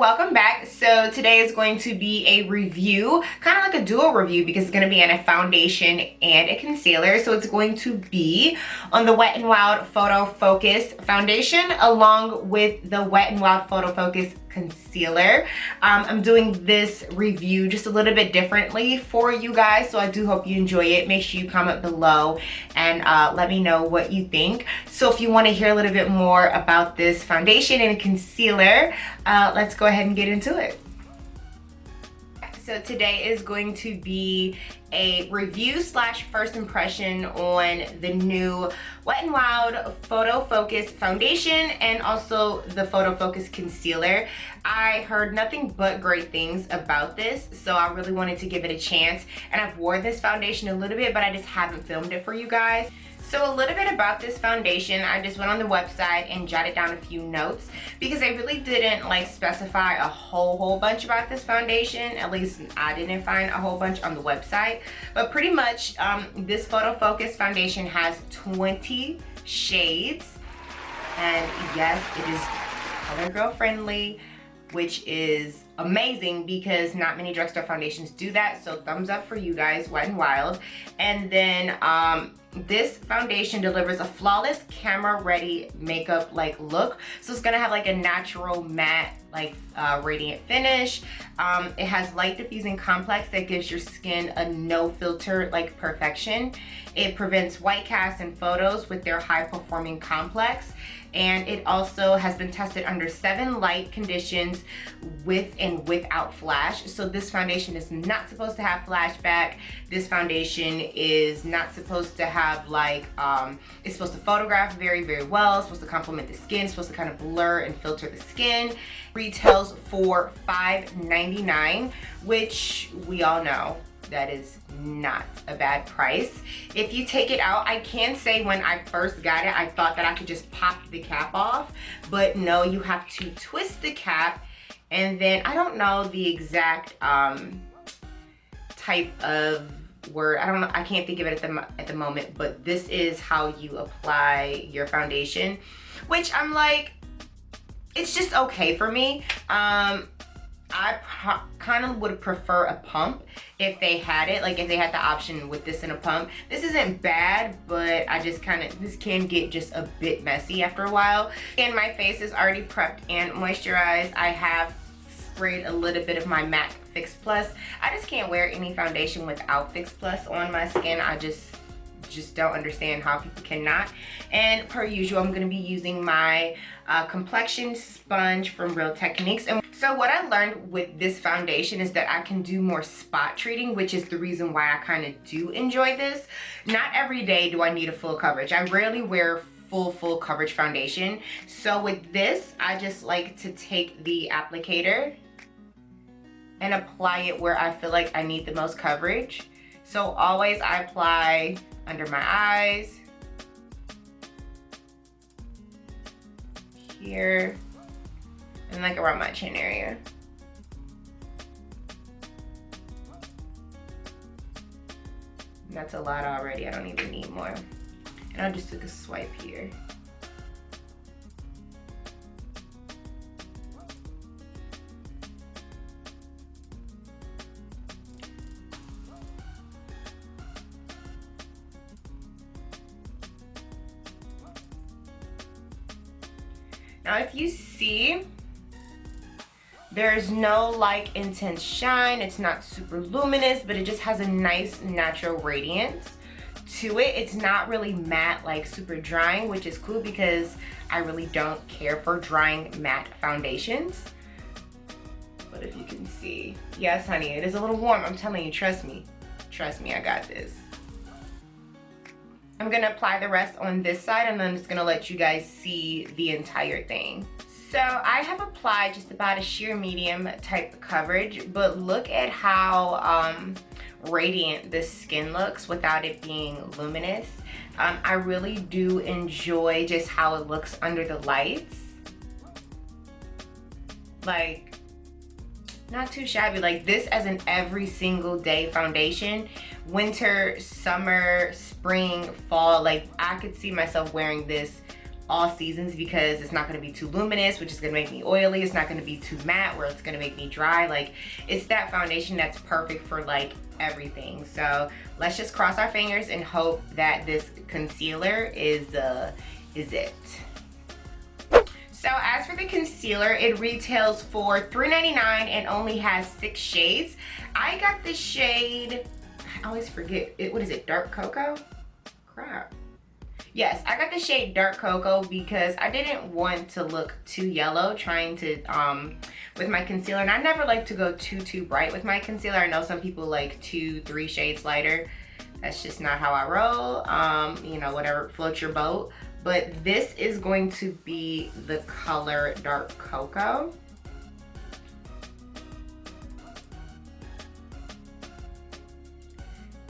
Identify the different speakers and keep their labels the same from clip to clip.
Speaker 1: welcome back. So today is going to be a review, kind of like a dual review, because it's going to be on a foundation and a concealer. So it's going to be on the Wet n Wild Photo Focus foundation along with the Wet n Wild Photo Focus concealer. I'm doing this review just a little bit differently for you guys, so I do hope you enjoy it. Make sure you comment below and let me know what you think. So if you want to hear a little bit more about this foundation and concealer, let's go ahead and get into it. So today is going to be a review slash first impression on the new Wet n Wild Photo Focus foundation and also the Photo Focus concealer. I heard nothing but great things about this, so I really wanted to give it a chance. And I've worn this foundation a little bit, but I just haven't filmed it for you guys. So a little bit about this foundation, I just went on the website and jotted down a few notes because I really didn't like specify a whole bunch about this foundation. At least I didn't find a whole bunch on the website. But pretty much this Photo Focus foundation has 20 shades. And yes, it is color girl friendly, which is amazing because not many drugstore foundations do that. So thumbs up for you guys, Wet n Wild. And then this foundation delivers a flawless camera ready makeup like look. So it's gonna have like a natural matte like radiant finish. It has light diffusing complex that gives your skin a no filter like perfection. It prevents white casts in photos with their high performing complex. And it also has been tested under 7 light conditions with and without flash. So this foundation is not supposed to have flashback. This foundation is not supposed to have like, it's supposed to photograph very well. It's supposed to complement the skin. It's supposed to kind of blur and filter the skin. Retails for $5.99, which we all know that is not a bad price. If you take it out, I can say when I first got it, I thought that I could just pop the cap off, but no, you have to twist the cap, and then I don't know the exact type of word. I don't know. I can't think of it at the moment, but this is how you apply your foundation, which I'm like, it's just okay for me. I kind of would prefer a pump if they had it, like if they had the option with this and a pump. This isn't bad, but I just this can get just a bit messy after a while. And my face is already prepped and moisturized. I have sprayed a little bit of my MAC Fix Plus. I just can't wear any foundation without Fix Plus on my skin. I just don't understand how people cannot. And per usual, I'm going to be using my complexion sponge from Real Techniques. And so what I learned with this foundation is that I can do more spot treating, which is the reason why I kind of do enjoy this. Not every day do I need a full coverage. I rarely wear full coverage foundation. So with this, I just like to take the applicator and apply it where I feel like I need the most coverage. So always I apply under my eyes, here, and like around my chin area. And that's a lot already. I don't even need more. And I'll just take a swipe here. Now if you see, there's no like intense shine. It's not super luminous, but it just has a nice natural radiance to it. It's not really matte, like super drying, which is cool because I really don't care for drying matte foundations. But if you can see, yes honey, it is a little warm. I'm telling you, trust me, I got this. I'm gonna apply the rest on this side and then I'm just gonna let you guys see the entire thing. So I have applied just about a sheer medium type coverage, but look at how radiant this skin looks without it being luminous. I really do enjoy just how it looks under the lights. Like, not too shabby. Like this as an every single day foundation. Winter, summer, spring, fall, like I could see myself wearing this all seasons because it's not going to be too luminous, which is going to make me oily. It's not going to be too matte where it's going to make me dry. Like, it's that foundation that's perfect for like everything. So let's just cross our fingers and hope that this concealer is it. So as for the concealer, it retails for $3.99 and only has 6 shades. I got the shade, I always forget it. What is it? Dark Cocoa? Crap. Yes, I got the shade Dark Cocoa because I didn't want to look too yellow trying to with my concealer, and I never like to go too bright with my concealer. I know some people like 2-3 shades lighter. That's just not how I roll. You know, whatever floats your boat. But this is going to be the color Dark Cocoa.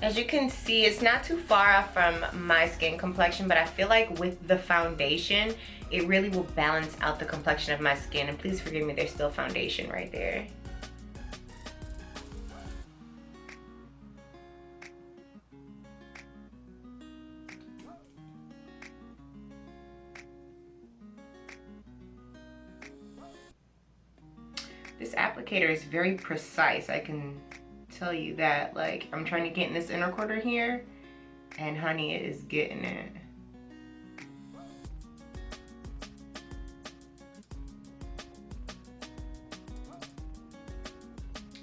Speaker 1: As you can see, it's not too far off from my skin complexion, but I feel like with the foundation, it really will balance out the complexion of my skin. And please forgive me, there's still foundation right there. This applicator is very precise. I can tell you that. Like, I'm trying to get in this inner quarter here, and honey, it is getting it.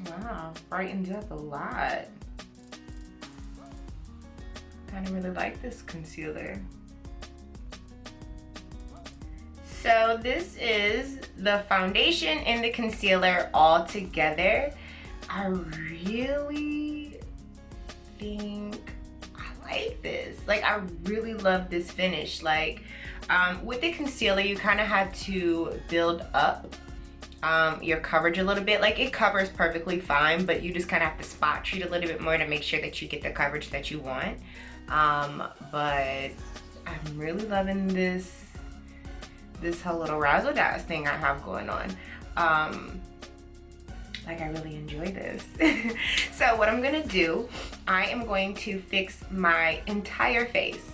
Speaker 1: Wow, brightened up a lot. Kind of really like this concealer. So this is the foundation and the concealer all together. I really think I like this. Like, I really love this finish. Like, with the concealer, you kind of have to build up your coverage a little bit. Like, it covers perfectly fine, but you just kind of have to spot treat a little bit more to make sure that you get the coverage that you want. But I'm really loving this whole little razzle dazzle thing I have going on. Like, I really enjoy this. So what I'm gonna do, I am going to fix my entire face,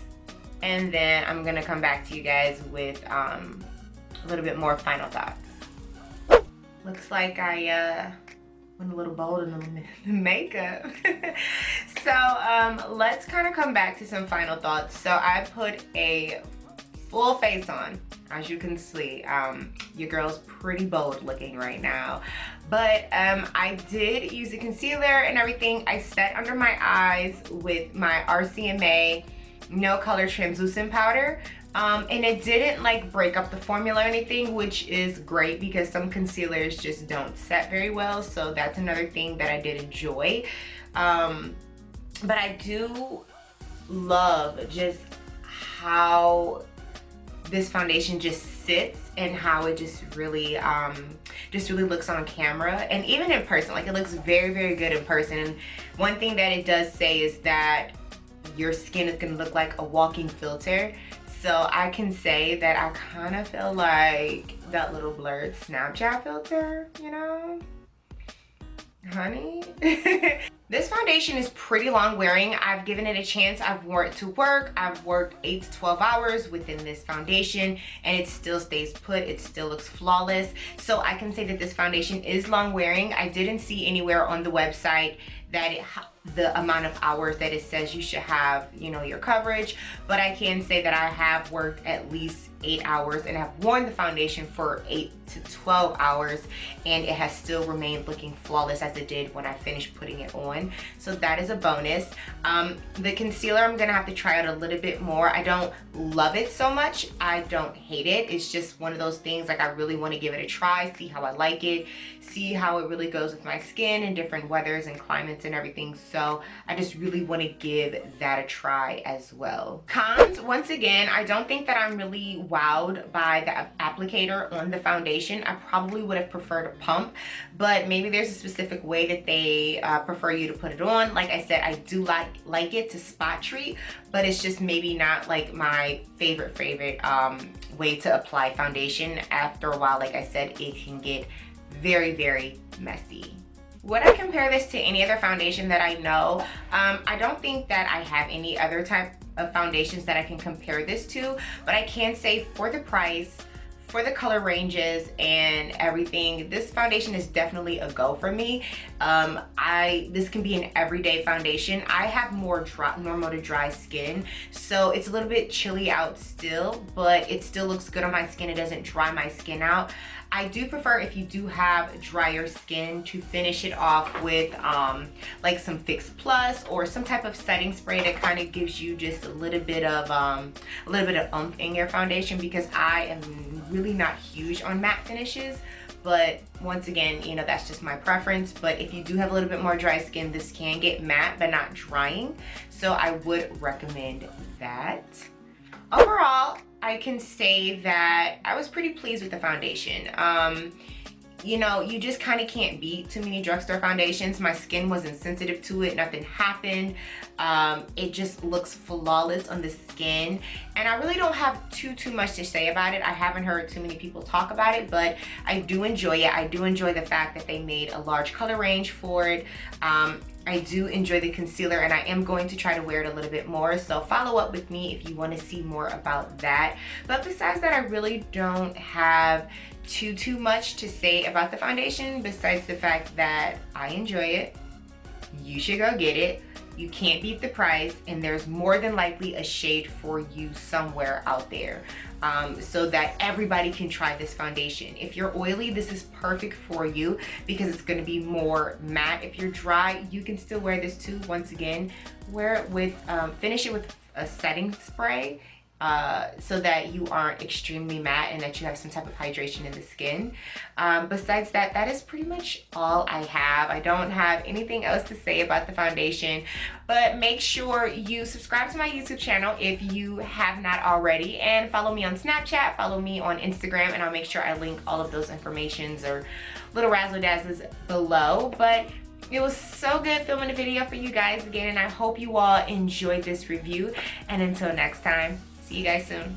Speaker 1: and then I'm gonna come back to you guys with a little bit more final thoughts. Looks like I went a little bold in the makeup. So let's kind of come back to some final thoughts. So I put a full face on. As you can see, your girl's pretty bold looking right now. But I did use the concealer and everything. I set under my eyes with my RCMA No Color Translucent Powder. And it didn't like break up the formula or anything, which is great because some concealers just don't set very well. So that's another thing that I did enjoy. But I do love just how this foundation just sits and how it just really looks on camera and even in person. Like, it looks very good in person. And one thing that it does say is that your skin is gonna look like a walking filter. So I can say that I kind of feel like that little blurred Snapchat filter, you know? Honey? This foundation is pretty long wearing. I've given it a chance. I've worn it to work. I've worked 8 to 12 hours within this foundation, and it still stays put. It still looks flawless. So I can say that this foundation is long wearing. I didn't see anywhere on the website that the amount of hours that it says you should have, you know, your coverage, but I can say that I have worked at least 8 hours and have worn the foundation for 8 to 12 hours, and it has still remained looking flawless as it did when I finished putting it on. So that is a bonus. The concealer, I'm gonna have to try out a little bit more. I don't love it so much. I don't hate it. It's just one of those things, like, I really want to give it a try, see how I like it, see how it really goes with my skin in different weathers and climates and everything. So I just really want to give that a try as well. Cons, once again, I don't think that I'm really wowed by the applicator on the foundation. I probably would have preferred a pump, but maybe there's a specific way that they prefer you to put it on. Like I said, I do like it to spot treat, but it's just maybe not like my favorite way to apply foundation. After a while, like I said, it can get very messy. Would I compare this to any other foundation that I know? I don't think that I have any other type of foundations that I can compare this to, but I can say for the price, for the color ranges and everything, this foundation is definitely a go for me. This can be an everyday foundation. I have more normal to dry skin, so it's a little bit chilly out still, but it still looks good on my skin. It doesn't dry my skin out. I do prefer, if you do have drier skin, to finish it off with like some Fix Plus or some type of setting spray that kind of gives you just a little bit of oomph in your foundation, because I am really not huge on matte finishes. But once again, you know, that's just my preference. But if you do have a little bit more dry skin, this can get matte but not drying, so I would recommend that. Overall, I can say that I was pretty pleased with the foundation. You know, you just kind of can't beat too many drugstore foundations. My skin wasn't sensitive to it, nothing happened. It just looks flawless on the skin, and I really don't have too much to say about it. I haven't heard too many people talk about it, but I do enjoy it. I do enjoy the fact that they made a large color range for it. I do enjoy the concealer, and I am going to try to wear it a little bit more, so follow up with me if you want to see more about that. But besides that, I really don't have too much to say about the foundation, besides the fact that I enjoy it. You should go get it. You can't beat the price, and there's more than likely a shade for you somewhere out there, so that everybody can try this foundation. If you're oily, this is perfect for you because it's going to be more matte. If you're dry, you can still wear this too. Once again, wear it with finish it with a setting spray, so that you aren't extremely matte and that you have some type of hydration in the skin. Besides that, that is pretty much all I have. I don't have anything else to say about the foundation, but make sure you subscribe to my YouTube channel if you have not already, and follow me on Snapchat, follow me on Instagram, and I'll make sure I link all of those informations or little razzle dazzles below. But it was so good filming a video for you guys again, and I hope you all enjoyed this review. And until next time, see you guys soon.